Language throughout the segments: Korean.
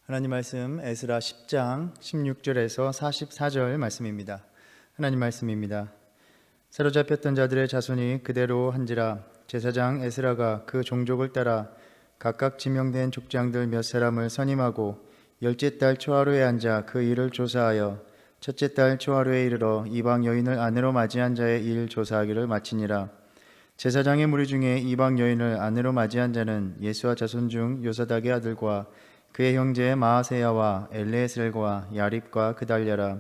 하나님 말씀 에스라 10장 16절에서 44절 말씀입니다. 하나님 말씀입니다. 사로잡혔던 자들의 자손이 그대로 한지라 제사장 에스라가 그 종족을 따라 각각 지명된 족장들 몇 사람을 선임하고 열째 달 초하루에 앉아 그 일을 조사하여 첫째 달 초하루에 이르러 이방 여인을 아내로 맞이한 자의 일 조사하기를 마치니라. 제사장의 무리 중에 이방 여인을 아내로 맞이한 자는 예수와 자손 중 요사닥의 아들과 그의 형제 마아세야와 엘레셀과 야립과 그달랴라.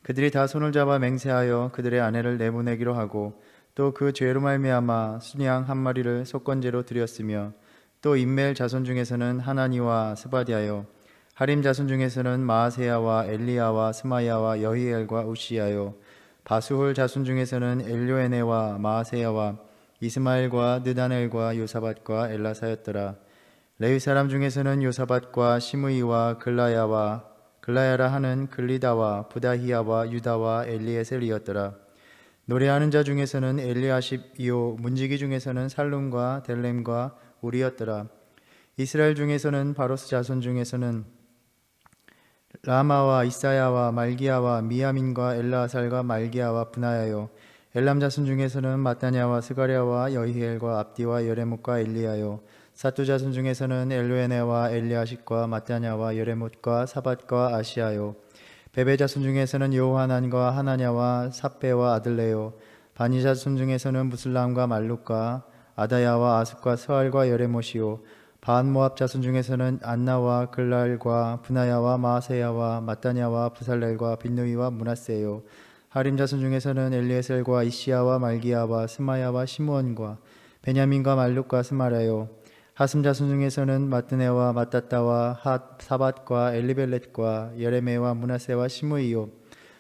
그들이 다 손을 잡아 맹세하여 그들의 아내를 내보내기로 하고 또 그 죄로 말미암아 순양 한 마리를 속건제로 드렸으며 또 인멜 자손 중에서는 하나니와 스바디아요 하림 자손 중에서는 마아세야와 엘리야와 스마야와 여히엘과 우시야요 바수홀 자손 중에서는 엘료에네와 마아세야와 이스마엘과 느다넬과 요사밧과 엘라사였더라. 레위 사람 중에서는 요사밧과 시므이와 글라야라 하는 글리다와 부다히야와 유다와 엘리에셀이었더라. 노래하는 자 중에서는 엘리아십이요 문지기 중에서는 살룸과 델렘과 우리였더라. 이스라엘 중에서는 바로스 자손 중에서는 라마와 이사야와 말기야와 미야민과 엘라살과 말기야와 분하야요 엘람 자손 중에서는 마따냐와 스가랴와 여히엘과 압디와 여레못과 엘리야요 사투 자손 중에서는 엘로에네와 엘리아십과 마따냐와 여레못과 사밧과 아시아요 베베 자손 중에서는 요하난과 하나냐와 삽베와 아들레요 바니 자손 중에서는 무슬람과 말룩과 아다야와 아습과 스알과 여레못이요 바한 모압 자손 중에서는 안나와 글랄과 분하야와 마세야와 마따냐와 부살렐과 빈누이와 문하세요 하림 자손 중에서는 엘리에셀과 이시야와 말기야와 스마야와 시므온과 베냐민과 말룩과 스마라요 하슴 자손 중에서는 마뜨네와 마따따와 사밧과 엘리벨렛과 여레메와 문하세와 시므이요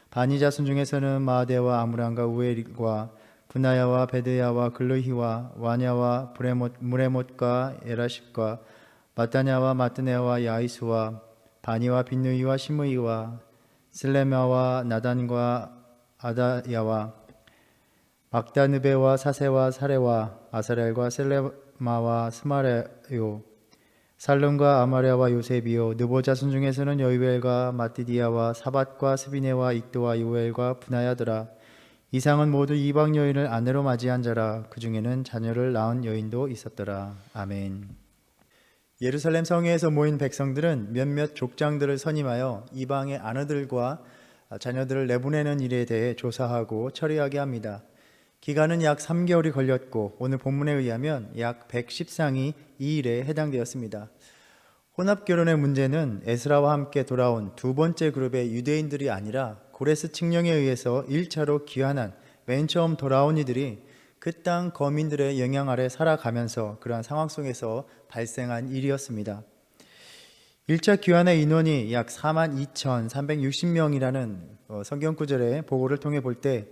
바니 자손 중에서는 마아데와 아므람과 우엘과 분하야와 베드야와 글르히와 와냐와 무레못과 에라십과 마따냐와 마뜨네와 야이수와 바니와 빈누이와 시므이와 슬레마와 나단과 아다야와 막다느베와 사세와 사레와 아사렐과 셀레마와 스마레요 살룸과 아마랴와 요셉이요 느보 자손 중에서는 여이웰과 마띠디야와 사밧과 스비네와 익도와 요엘과 분하야더라. 이상은 모두 이방 여인을 아내로 맞이한 자라. 그 중에는 자녀를 낳은 여인도 있었더라. 아멘. 예루살렘 성회에서 모인 백성들은 몇몇 족장들을 선임하여 이방의 아내들과 자녀들을 내보내는 일에 대해 조사하고 처리하게 합니다. 기간은 약 3개월이 걸렸고 오늘 본문에 의하면 약 110상이 이 일에 해당되었습니다. 혼합결혼의 문제는 에스라와 함께 돌아온 두 번째 그룹의 유대인들이 아니라 고레스 칙령에 의해서 1차로 귀환한 맨 처음 돌아온 이들이 그 땅 거민들의 영향 아래 살아가면서 그러한 상황 속에서 발생한 일이었습니다. 1차 귀환의 인원이 약 42,360명이라는 성경 구절의 보고를 통해 볼 때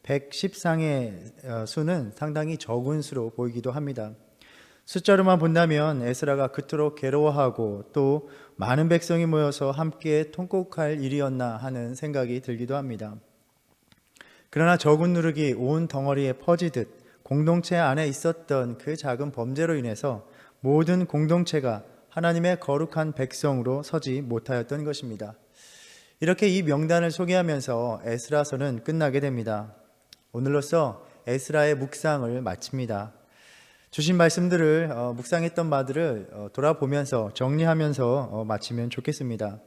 110상의 수는 상당히 적은 수로 보이기도 합니다. 숫자로만 본다면 에스라가 그토록 괴로워하고 또 많은 백성이 모여서 함께 통곡할 일이었나 하는 생각이 들기도 합니다. 그러나 적은 누룩이 온 덩어리에 퍼지듯 공동체 안에 있었던 그 작은 범죄로 인해서 모든 공동체가 하나님의 거룩한 백성으로 서지 못하였던 것입니다. 이렇게 이 명단을 소개하면서 에스라서는 끝나게 됩니다. 오늘로써 에스라의 묵상을 마칩니다. 주신 말씀들을 묵상했던 바들을 돌아보면서 정리하면서 마치면 좋겠습니다.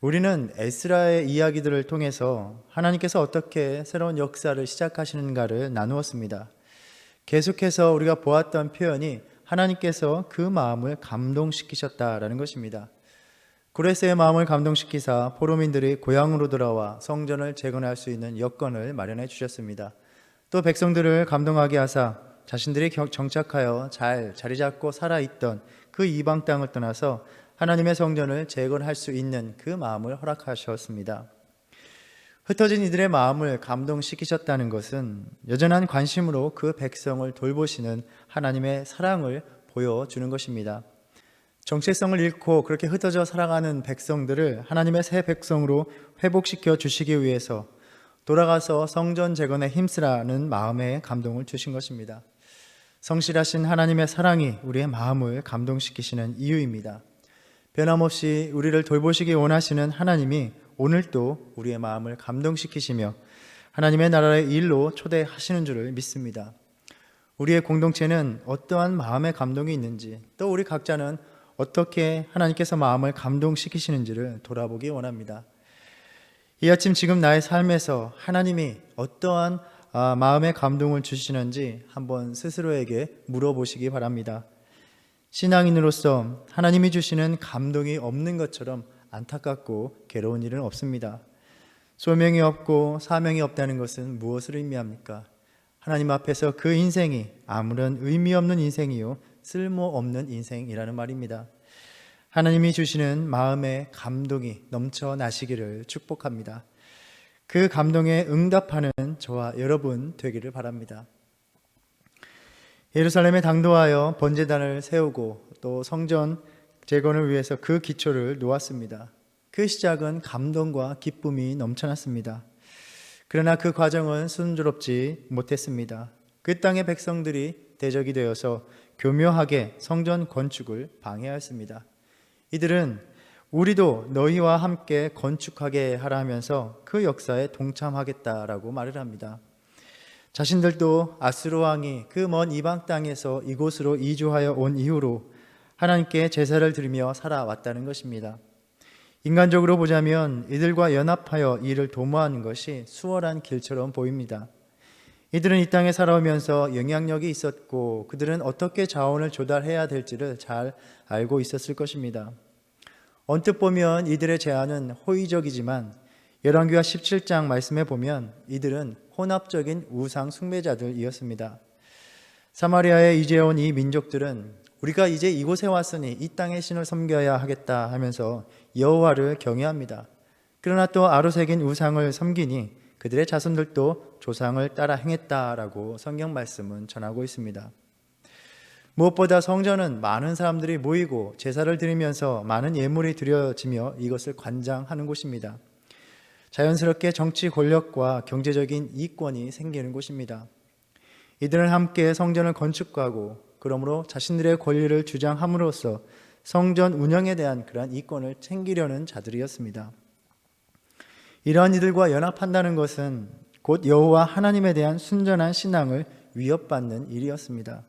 우리는 에스라의 이야기들을 통해서 하나님께서 어떻게 새로운 역사를 시작하시는가를 나누었습니다. 계속해서 우리가 보았던 표현이 하나님께서 그 마음을 감동시키셨다라는 것입니다. 고레스의 마음을 감동시키사 포로민들이 고향으로 돌아와 성전을 재건할 수 있는 여건을 마련해 주셨습니다. 또 백성들을 감동하게 하사 자신들이 정착하여 잘 자리 잡고 살아있던 그 이방 땅을 떠나서 하나님의 성전을 재건할 수 있는 그 마음을 허락하셨습니다. 흩어진 이들의 마음을 감동시키셨다는 것은 여전한 관심으로 그 백성을 돌보시는 하나님의 사랑을 보여주는 것입니다. 정체성을 잃고 그렇게 흩어져 살아가는 백성들을 하나님의 새 백성으로 회복시켜 주시기 위해서 돌아가서 성전 재건에 힘쓰라는 마음의 감동을 주신 것입니다. 성실하신 하나님의 사랑이 우리의 마음을 감동시키시는 이유입니다. 변함없이 우리를 돌보시기 원하시는 하나님이 오늘도 우리의 마음을 감동시키시며 하나님의 나라의 일로 초대하시는 줄을 믿습니다. 우리의 공동체는 어떠한 마음의 감동이 있는지, 또 우리 각자는 어떻게 하나님께서 마음을 감동시키시는지를 돌아보기 원합니다. 이 아침 지금 나의 삶에서 하나님이 어떠한 마음의 감동을 주시는지 한번 스스로에게 물어보시기 바랍니다. 신앙인으로서 하나님이 주시는 감동이 없는 것처럼 안타깝고 괴로운 일은 없습니다. 소명이 없고 사명이 없다는 것은 무엇을 의미합니까? 하나님 앞에서 그 인생이 아무런 의미 없는 인생이요 쓸모없는 인생이라는 말입니다. 하나님이 주시는 마음의 감동이 넘쳐나시기를 축복합니다. 그 감동에 응답하는 저와 여러분 되기를 바랍니다. 예루살렘에 당도하여 번제단을 세우고 또 성전 재건을 위해서 그 기초를 놓았습니다. 그 시작은 감동과 기쁨이 넘쳐났습니다. 그러나 그 과정은 순조롭지 못했습니다. 그 땅의 백성들이 대적이 되어서 교묘하게 성전 건축을 방해하였습니다. 이들은 우리도 너희와 함께 건축하게 하라 하면서 그 역사에 동참하겠다라고 말을 합니다. 자신들도 아스로 왕이 그 먼 이방 땅에서 이곳으로 이주하여 온 이후로 하나님께 제사를 드리며 살아왔다는 것입니다. 인간적으로 보자면 이들과 연합하여 이를 도모하는 것이 수월한 길처럼 보입니다. 이들은 이 땅에 살아오면서 영향력이 있었고 그들은 어떻게 자원을 조달해야 될지를 잘 알고 있었을 것입니다. 언뜻 보면 이들의 제안은 호의적이지만 열왕기하 17장 말씀에 보면 이들은 혼합적인 우상 숭배자들이었습니다. 사마리아에 이제 온 이 민족들은 우리가 이제 이곳에 왔으니 이 땅의 신을 섬겨야 하겠다 하면서 여호와를 경외합니다. 그러나 또 아로새긴 우상을 섬기니 그들의 자손들도 조상을 따라 행했다라고 성경 말씀은 전하고 있습니다. 무엇보다 성전은 많은 사람들이 모이고 제사를 드리면서 많은 예물이 드려지며 이것을 관장하는 곳입니다. 자연스럽게 정치 권력과 경제적인 이권이 생기는 곳입니다. 이들은 함께 성전을 건축하고 그러므로 자신들의 권리를 주장함으로써 성전 운영에 대한 그러한 이권을 챙기려는 자들이었습니다. 이러한 이들과 연합한다는 것은 곧 여호와 하나님에 대한 순전한 신앙을 위협받는 일이었습니다.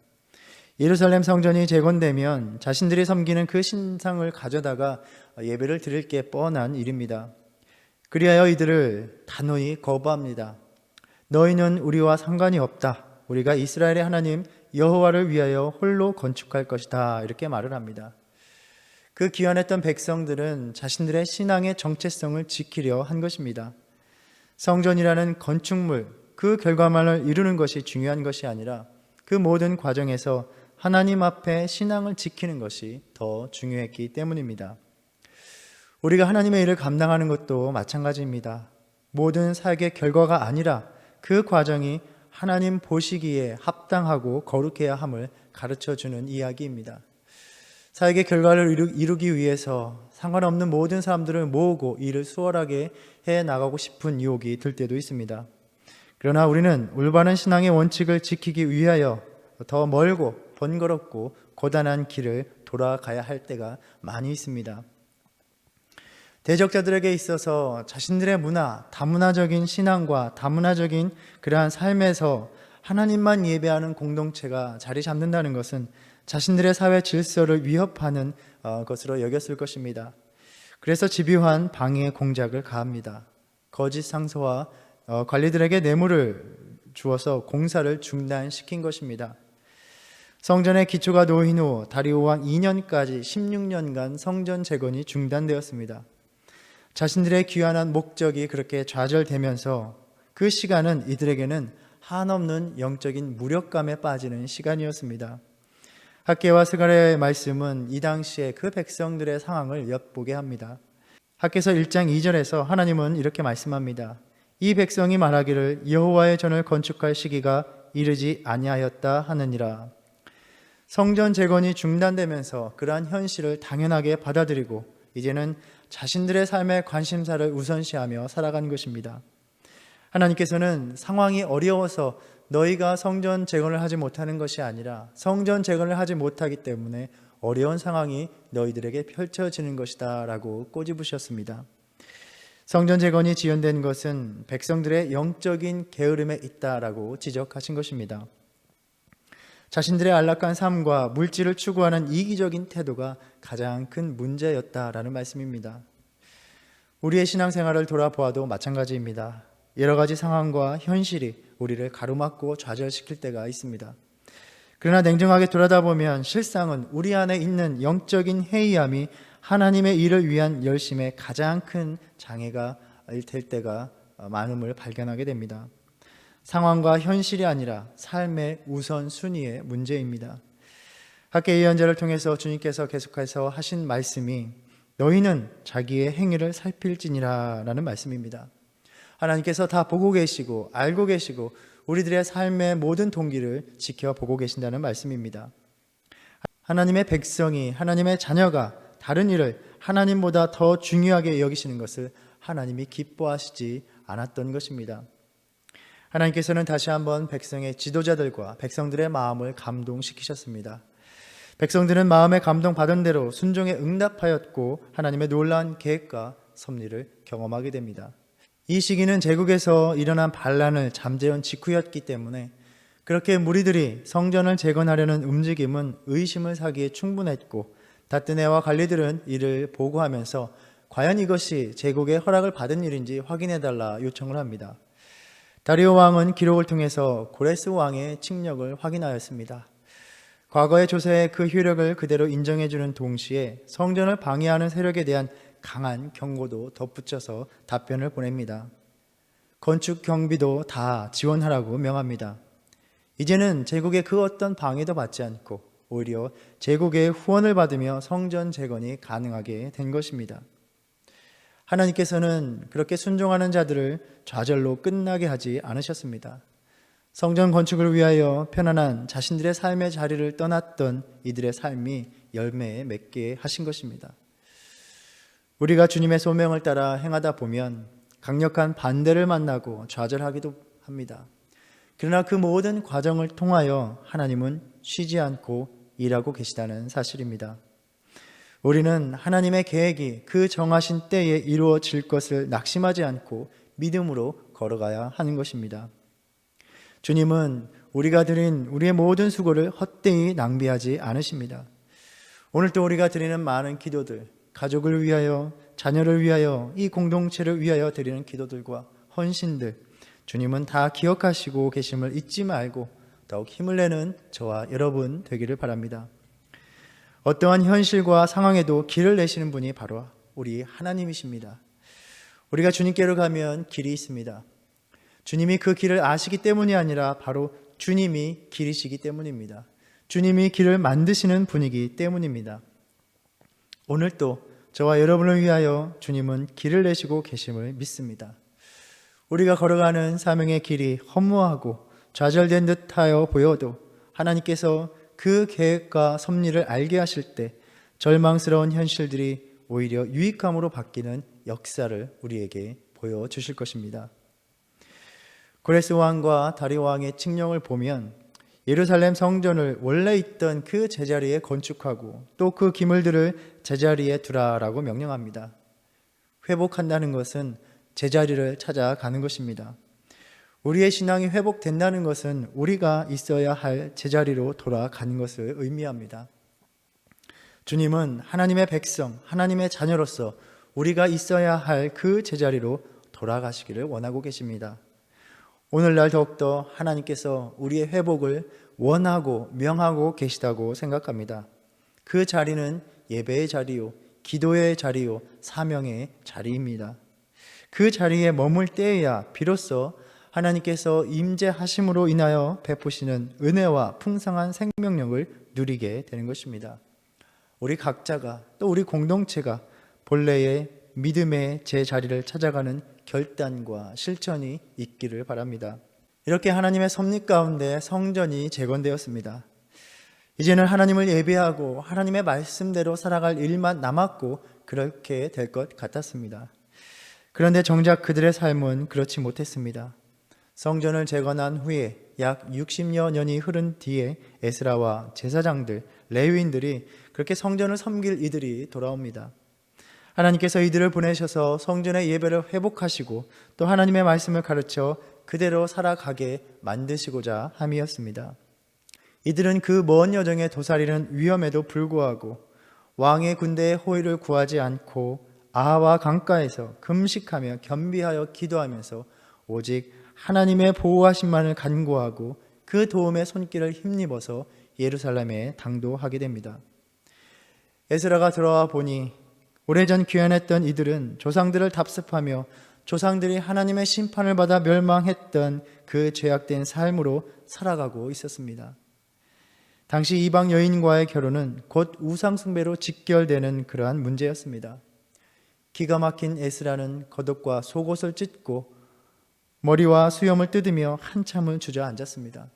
예루살렘 성전이 재건되면 자신들이 섬기는 그 신상을 가져다가 예배를 드릴 게 뻔한 일입니다. 그리하여 이들을 단호히 거부합니다. 너희는 우리와 상관이 없다. 우리가 이스라엘의 하나님 여호와를 위하여 홀로 건축할 것이다. 이렇게 말을 합니다. 그 귀환했던 백성들은 자신들의 신앙의 정체성을 지키려 한 것입니다. 성전이라는 건축물, 그 결과만을 이루는 것이 중요한 것이 아니라 그 모든 과정에서 하나님 앞에 신앙을 지키는 것이 더 중요했기 때문입니다. 우리가 하나님의 일을 감당하는 것도 마찬가지입니다. 모든 사역의 결과가 아니라 그 과정이 하나님 보시기에 합당하고 거룩해야 함을 가르쳐주는 이야기입니다. 사역의 결과를 이루기 위해서 상관없는 모든 사람들을 모으고 일을 수월하게 해나가고 싶은 유혹이 들 때도 있습니다. 그러나 우리는 올바른 신앙의 원칙을 지키기 위하여 더 멀고 번거롭고 고단한 길을 돌아가야 할 때가 많이 있습니다. 대적자들에게 있어서 자신들의 문화, 다문화적인 신앙과 다문화적인 그러한 삶에서 하나님만 예배하는 공동체가 자리 잡는다는 것은 자신들의 사회 질서를 위협하는 것으로 여겼을 것입니다. 그래서 집요한 방해 공작을 가합니다. 거짓 상소와 관리들에게 뇌물을 주어서 공사를 중단시킨 것입니다. 성전의 기초가 놓인 후 다리오 왕 2년까지 16년간 성전 재건이 중단되었습니다. 자신들의 귀환한 목적이 그렇게 좌절되면서 그 시간은 이들에게는 한없는 영적인 무력감에 빠지는 시간이었습니다. 학개와 스가랴의 말씀은 이 당시에 그 백성들의 상황을 엿보게 합니다. 학개서 1장 2절에서 하나님은 이렇게 말씀합니다. 이 백성이 말하기를 여호와의 전을 건축할 시기가 이르지 아니하였다 하느니라. 성전 재건이 중단되면서 그러한 현실을 당연하게 받아들이고 이제는 자신들의 삶의 관심사를 우선시하며 살아간 것입니다. 하나님께서는 상황이 어려워서 너희가 성전 재건을 하지 못하는 것이 아니라 성전 재건을 하지 못하기 때문에 어려운 상황이 너희들에게 펼쳐지는 것이다 라고 꼬집으셨습니다. 성전 재건이 지연된 것은 백성들의 영적인 게으름에 있다라고 지적하신 것입니다. 자신들의 안락한 삶과 물질을 추구하는 이기적인 태도가 가장 큰 문제였다라는 말씀입니다. 우리의 신앙생활을 돌아보아도 마찬가지입니다. 여러 가지 상황과 현실이 우리를 가로막고 좌절시킬 때가 있습니다. 그러나 냉정하게 돌아다보면 실상은 우리 안에 있는 영적인 해이함이 하나님의 일을 위한 열심의 가장 큰 장애가 될 때가 많음을 발견하게 됩니다. 상황과 현실이 아니라 삶의 우선순위의 문제입니다. 학계 예언자를 통해서 주님께서 계속해서 하신 말씀이 너희는 자기의 행위를 살필지니라 라는 말씀입니다. 하나님께서 다 보고 계시고 알고 계시고 우리들의 삶의 모든 동기를 지켜보고 계신다는 말씀입니다. 하나님의 백성이, 하나님의 자녀가 다른 일을 하나님보다 더 중요하게 여기시는 것을 하나님이 기뻐하시지 않았던 것입니다. 하나님께서는 다시 한번 백성의 지도자들과 백성들의 마음을 감동시키셨습니다. 백성들은 마음에 감동받은 대로 순종에 응답하였고 하나님의 놀라운 계획과 섭리를 경험하게 됩니다. 이 시기는 제국에서 일어난 반란을 잠재운 직후였기 때문에 그렇게 무리들이 성전을 재건하려는 움직임은 의심을 사기에 충분했고 다뜨네와 관리들은 이를 보고하면서 과연 이것이 제국의 허락을 받은 일인지 확인해달라 요청을 합니다. 다리오 왕은 기록을 통해서 고레스 왕의 칙력을 확인하였습니다. 과거의 조세의 그 효력을 그대로 인정해주는 동시에 성전을 방해하는 세력에 대한 강한 경고도 덧붙여서 답변을 보냅니다. 건축 경비도 다 지원하라고 명합니다. 이제는 제국의 그 어떤 방해도 받지 않고 오히려 제국의 후원을 받으며 성전 재건이 가능하게 된 것입니다. 하나님께서는 그렇게 순종하는 자들을 좌절로 끝나게 하지 않으셨습니다. 성전 건축을 위하여 편안한 자신들의 삶의 자리를 떠났던 이들의 삶이 열매에 맺게 하신 것입니다. 우리가 주님의 소명을 따라 행하다 보면 강력한 반대를 만나고 좌절하기도 합니다. 그러나 그 모든 과정을 통하여 하나님은 쉬지 않고 일하고 계시다는 사실입니다. 우리는 하나님의 계획이 그 정하신 때에 이루어질 것을 낙심하지 않고 믿음으로 걸어가야 하는 것입니다. 주님은 우리가 드린 우리의 모든 수고를 헛되이 낭비하지 않으십니다. 오늘도 우리가 드리는 많은 기도들, 가족을 위하여, 자녀를 위하여, 이 공동체를 위하여 드리는 기도들과 헌신들, 주님은 다 기억하시고 계심을 잊지 말고 더욱 힘을 내는 저와 여러분 되기를 바랍니다. 어떠한 현실과 상황에도 길을 내시는 분이 바로 우리 하나님이십니다. 우리가 주님께로 가면 길이 있습니다. 주님이 그 길을 아시기 때문이 아니라 바로 주님이 길이시기 때문입니다. 주님이 길을 만드시는 분이기 때문입니다. 오늘도 저와 여러분을 위하여 주님은 길을 내시고 계심을 믿습니다. 우리가 걸어가는 사명의 길이 허무하고 좌절된 듯하여 보여도 하나님께서 그 계획과 섭리를 알게 하실 때 절망스러운 현실들이 오히려 유익함으로 바뀌는 역사를 우리에게 보여주실 것입니다. 고레스 왕과 다리오 왕의 칙령을 보면 예루살렘 성전을 원래 있던 그 제자리에 건축하고 또 그 기물들을 제자리에 두라라고 명령합니다. 회복한다는 것은 제자리를 찾아가는 것입니다. 우리의 신앙이 회복된다는 것은 우리가 있어야 할 제자리로 돌아가는 것을 의미합니다. 주님은 하나님의 백성, 하나님의 자녀로서 우리가 있어야 할 그 제자리로 돌아가시기를 원하고 계십니다. 오늘날 더욱더 하나님께서 우리의 회복을 원하고 명하고 계시다고 생각합니다. 그 자리는 예배의 자리요, 기도의 자리요, 사명의 자리입니다. 그 자리에 머물 때에야 비로소 하나님께서 임재하심으로 인하여 베푸시는 은혜와 풍성한 생명력을 누리게 되는 것입니다. 우리 각자가 또 우리 공동체가 본래의 믿음의 제자리를 찾아가는 결단과 실천이 있기를 바랍니다. 이렇게 하나님의 섭리 가운데 성전이 재건되었습니다. 이제는 하나님을 예배하고 하나님의 말씀대로 살아갈 일만 남았고 그렇게 될 것 같았습니다. 그런데 정작 그들의 삶은 그렇지 못했습니다. 성전을 재건한 후에 약 60여 년이 흐른 뒤에 에스라와 제사장들, 레위인들이 그렇게 성전을 섬길 이들이 돌아옵니다. 하나님께서 이들을 보내셔서 성전의 예배를 회복하시고 또 하나님의 말씀을 가르쳐 그대로 살아가게 만드시고자 함이었습니다. 이들은 그 먼 여정에 도사리는 위험에도 불구하고 왕의 군대의 호의를 구하지 않고 아하와 강가에서 금식하며 겸비하여 기도하면서 오직 하나님의 보호하심만을 간구하고 그 도움의 손길을 힘입어서 예루살렘에 당도하게 됩니다. 에스라가 들어와 보니 오래전 귀환했던 이들은 조상들을 답습하며 조상들이 하나님의 심판을 받아 멸망했던 그 죄악된 삶으로 살아가고 있었습니다. 당시 이방 여인과의 결혼은 곧 우상숭배로 직결되는 그러한 문제였습니다. 기가 막힌 에스라는 겉옷과 속옷을 찢고 머리와 수염을 뜯으며 한참을 주저앉았습니다.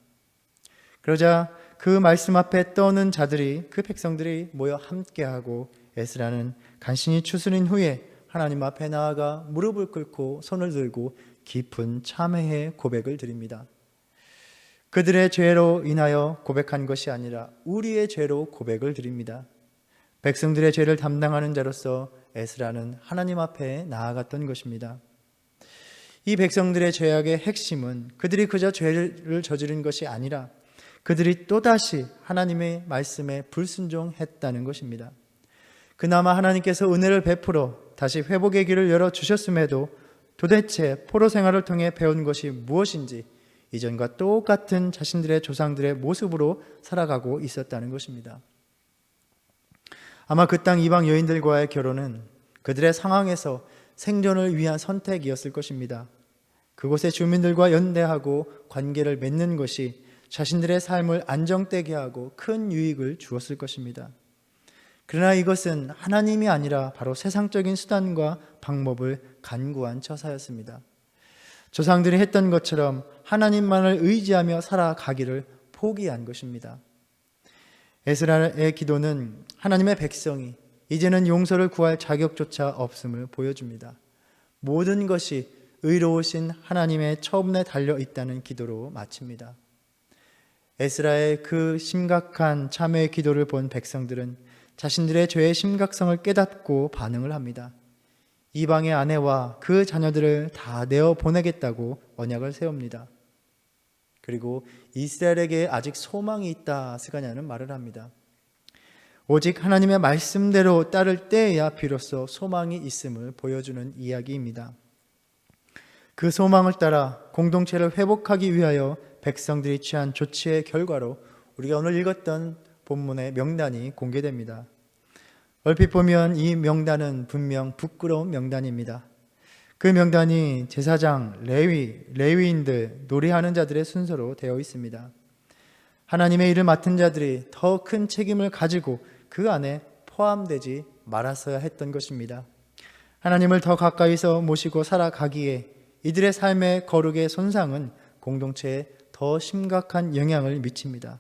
그러자 그 말씀 앞에 떠오는 자들이, 그 백성들이 모여 함께하고 에스라는 간신히 추스린 후에 하나님 앞에 나아가 무릎을 꿇고 손을 들고 깊은 참회의 고백을 드립니다. 그들의 죄로 인하여 고백한 것이 아니라 우리의 죄로 고백을 드립니다. 백성들의 죄를 담당하는 자로서 에스라는 하나님 앞에 나아갔던 것입니다. 이 백성들의 죄악의 핵심은 그들이 그저 죄를 저지른 것이 아니라 그들이 또다시 하나님의 말씀에 불순종했다는 것입니다. 그나마 하나님께서 은혜를 베풀어 다시 회복의 길을 열어주셨음에도 도대체 포로 생활을 통해 배운 것이 무엇인지 이전과 똑같은 자신들의 조상들의 모습으로 살아가고 있었다는 것입니다. 아마 그 땅 이방 여인들과의 결혼은 그들의 상황에서 생존을 위한 선택이었을 것입니다. 그곳의 주민들과 연대하고 관계를 맺는 것이 자신들의 삶을 안정되게 하고 큰 유익을 주었을 것입니다. 그러나 이것은 하나님이 아니라 바로 세상적인 수단과 방법을 간구한 처사였습니다. 조상들이 했던 것처럼 하나님만을 의지하며 살아가기를 포기한 것입니다. 에스라의 기도는 하나님의 백성이 이제는 용서를 구할 자격조차 없음을 보여줍니다. 모든 것이 의로우신 하나님의 처분에 달려 있다는 기도로 마칩니다. 에스라의 그 심각한 참회의 기도를 본 백성들은 자신들의 죄의 심각성을 깨닫고 반응을 합니다. 이방의 아내와 그 자녀들을 다 내어 보내겠다고 언약을 세웁니다. 그리고 이스라엘에게 아직 소망이 있다 스가냐는 말을 합니다. 오직 하나님의 말씀대로 따를 때에야 비로소 소망이 있음을 보여주는 이야기입니다. 그 소망을 따라 공동체를 회복하기 위하여 백성들이 취한 조치의 결과로 우리가 오늘 읽었던 본문의 명단이 공개됩니다. 얼핏 보면 이 명단은 분명 부끄러운 명단입니다. 그 명단이 제사장, 레위인들, 노래하는 자들의 순서로 되어 있습니다. 하나님의 일을 맡은 자들이 더 큰 책임을 가지고 그 안에 포함되지 말았어야 했던 것입니다. 하나님을 더 가까이서 모시고 살아가기에 이들의 삶의 거룩의 손상은 공동체에 더 심각한 영향을 미칩니다.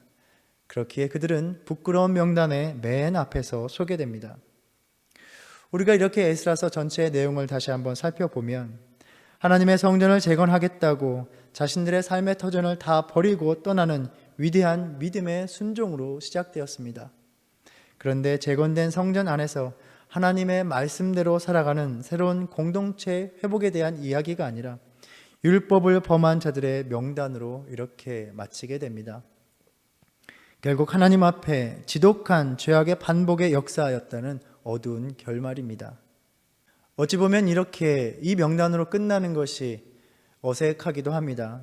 그렇기에 그들은 부끄러운 명단의 맨 앞에서 소개됩니다. 우리가 이렇게 에스라서 전체의 내용을 다시 한번 살펴보면 하나님의 성전을 재건하겠다고 자신들의 삶의 터전을 다 버리고 떠나는 위대한 믿음의 순종으로 시작되었습니다. 그런데 재건된 성전 안에서 하나님의 말씀대로 살아가는 새로운 공동체 회복에 대한 이야기가 아니라 율법을 범한 자들의 명단으로 이렇게 마치게 됩니다. 결국 하나님 앞에 지독한 죄악의 반복의 역사였다는 어두운 결말입니다. 어찌 보면 이렇게 이 명단으로 끝나는 것이 어색하기도 합니다.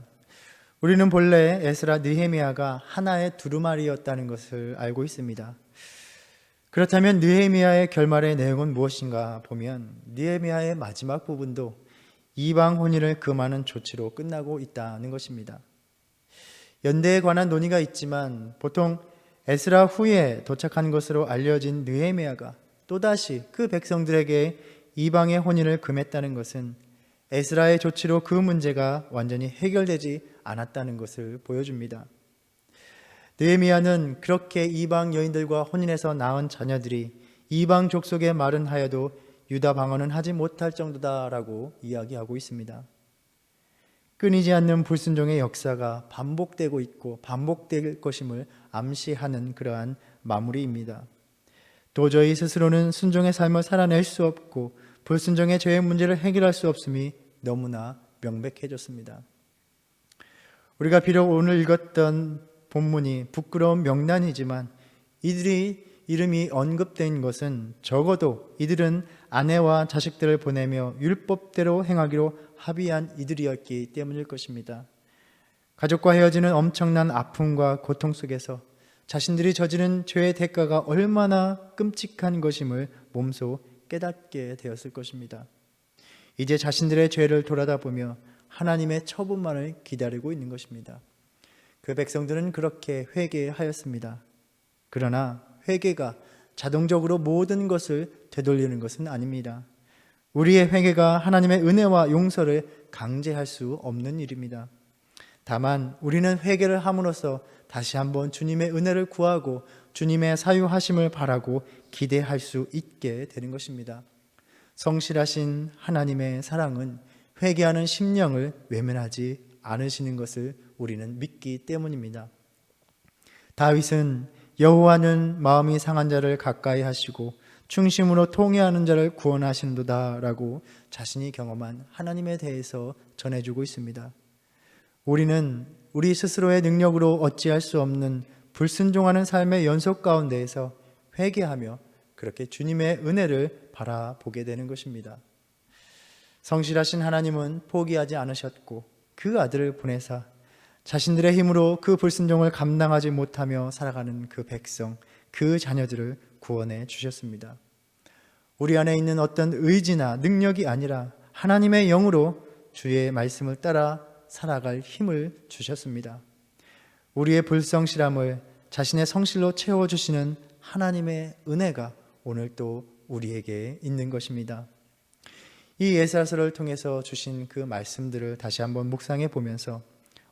우리는 본래 에스라, 느헤미야가 하나의 두루마리였다는 것을 알고 있습니다. 그렇다면 느헤미야의 결말의 내용은 무엇인가 보면 느헤미야의 마지막 부분도 이방 혼인을 금하는 조치로 끝나고 있다는 것입니다. 연대에 관한 논의가 있지만 보통 에스라 후에 도착한 것으로 알려진 느헤미야가 또다시 그 백성들에게 이방의 혼인을 금했다는 것은 에스라의 조치로 그 문제가 완전히 해결되지 않았다는 것을 보여줍니다. 느헤미야는 그렇게 이방 여인들과 혼인해서 낳은 자녀들이 이방 족속의 말은 하여도 유다 방언은 하지 못할 정도다라고 이야기하고 있습니다. 끊이지 않는 불순종의 역사가 반복되고 있고 반복될 것임을 암시하는 그러한 마무리입니다. 도저히 스스로는 순종의 삶을 살아낼 수 없고 불순종의 죄의 문제를 해결할 수 없음이 너무나 명백해졌습니다. 우리가 비록 오늘 읽었던 본문이 부끄러운 명단이지만 이들이 이름이 언급된 것은 적어도 이들은 아내와 자식들을 보내며 율법대로 행하기로 합의한 이들이었기 때문일 것입니다. 가족과 헤어지는 엄청난 아픔과 고통 속에서 자신들이 저지른 죄의 대가가 얼마나 끔찍한 것임을 몸소 깨닫게 되었을 것입니다. 이제 자신들의 죄를 돌아다보며 하나님의 처분만을 기다리고 있는 것입니다. 그 백성들은 그렇게 회개하였습니다. 그러나 회개가 자동적으로 모든 것을 되돌리는 것은 아닙니다. 우리의 회개가 하나님의 은혜와 용서를 강제할 수 없는 일입니다. 다만 우리는 회개를 함으로써 다시 한번 주님의 은혜를 구하고 주님의 사유하심을 바라고 기대할 수 있게 되는 것입니다. 성실하신 하나님의 사랑은 회개하는 심령을 외면하지 않으시는 것을 우리는 믿기 때문입니다. 다윗은 여호와는 마음이 상한 자를 가까이 하시고 충심으로 통회하는 자를 구원하시는도다 라고 자신이 경험한 하나님에 대해서 전해주고 있습니다. 우리는 우리 스스로의 능력으로 어찌할 수 없는 불순종하는 삶의 연속 가운데에서 회개하며 그렇게 주님의 은혜를 바라보게 되는 것입니다. 성실하신 하나님은 포기하지 않으셨고 그 아들을 보내사 자신들의 힘으로 그 불순종을 감당하지 못하며 살아가는 그 백성, 그 자녀들을 구원해 주셨습니다. 우리 안에 있는 어떤 의지나 능력이 아니라 하나님의 영으로 주의 말씀을 따라 살아갈 힘을 주셨습니다. 우리의 불성실함을 자신의 성실로 채워주시는 하나님의 은혜가 오늘 또 우리에게 있는 것입니다. 이 예사서를 통해서 주신 그 말씀들을 다시 한번 묵상해 보면서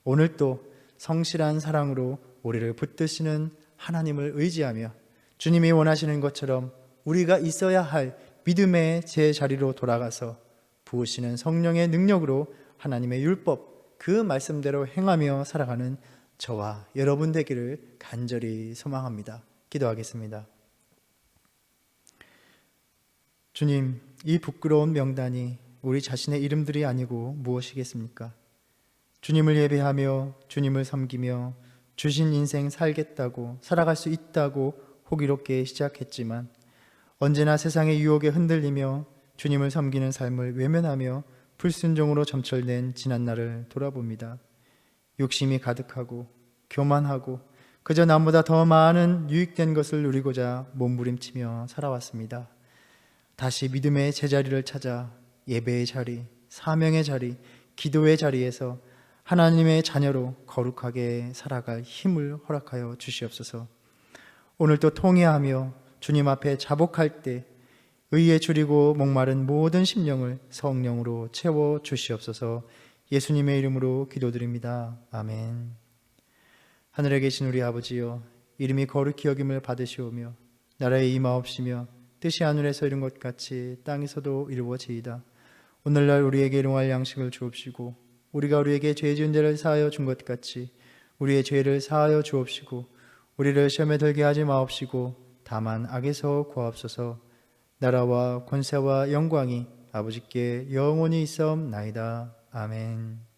오늘 또 성실한 사랑으로 우리를 붙드시는 하나님을 의지하며 주님이 원하시는 것처럼 우리가 있어야 할 믿음의 제자리로 돌아가서 부으시는 성령의 능력으로 하나님의 율법 그 말씀대로 행하며 살아가는 저와 여러분 되기를 간절히 소망합니다. 기도하겠습니다. 주님, 이 부끄러운 명단이 우리 자신의 이름들이 아니고 무엇이겠습니까? 주님을 예배하며 주님을 섬기며 주신 인생 살겠다고 살아갈 수 있다고 호기롭게 시작했지만 언제나 세상의 유혹에 흔들리며 주님을 섬기는 삶을 외면하며 불순종으로 점철된 지난날을 돌아봅니다. 욕심이 가득하고 교만하고 그저 남보다 더 많은 유익된 것을 누리고자 몸부림치며 살아왔습니다. 다시 믿음의 제자리를 찾아 예배의 자리, 사명의 자리, 기도의 자리에서 하나님의 자녀로 거룩하게 살아갈 힘을 허락하여 주시옵소서. 오늘도 통회하며 주님 앞에 자복할 때 의에 줄이고 목마른 모든 심령을 성령으로 채워 주시옵소서. 예수님의 이름으로 기도드립니다. 아멘. 하늘에 계신 우리 아버지여, 이름이 거룩히 여김을 받으시오며 나라의 임하옵시며 뜻이 하늘에서 이룬 것 같이 땅에서도 이루어지이다. 오늘날 우리에게 일용할 양식을 주옵시고 우리가 우리에게 죄 지은 죄를 사하여 준 것 같이 우리의 죄를 사하여 주옵시고 우리를 시험에 들게 하지 마옵시고 다만 악에서 구하옵소서. 나라와 권세와 영광이 아버지께 영원히 있사옵나이다. 아멘.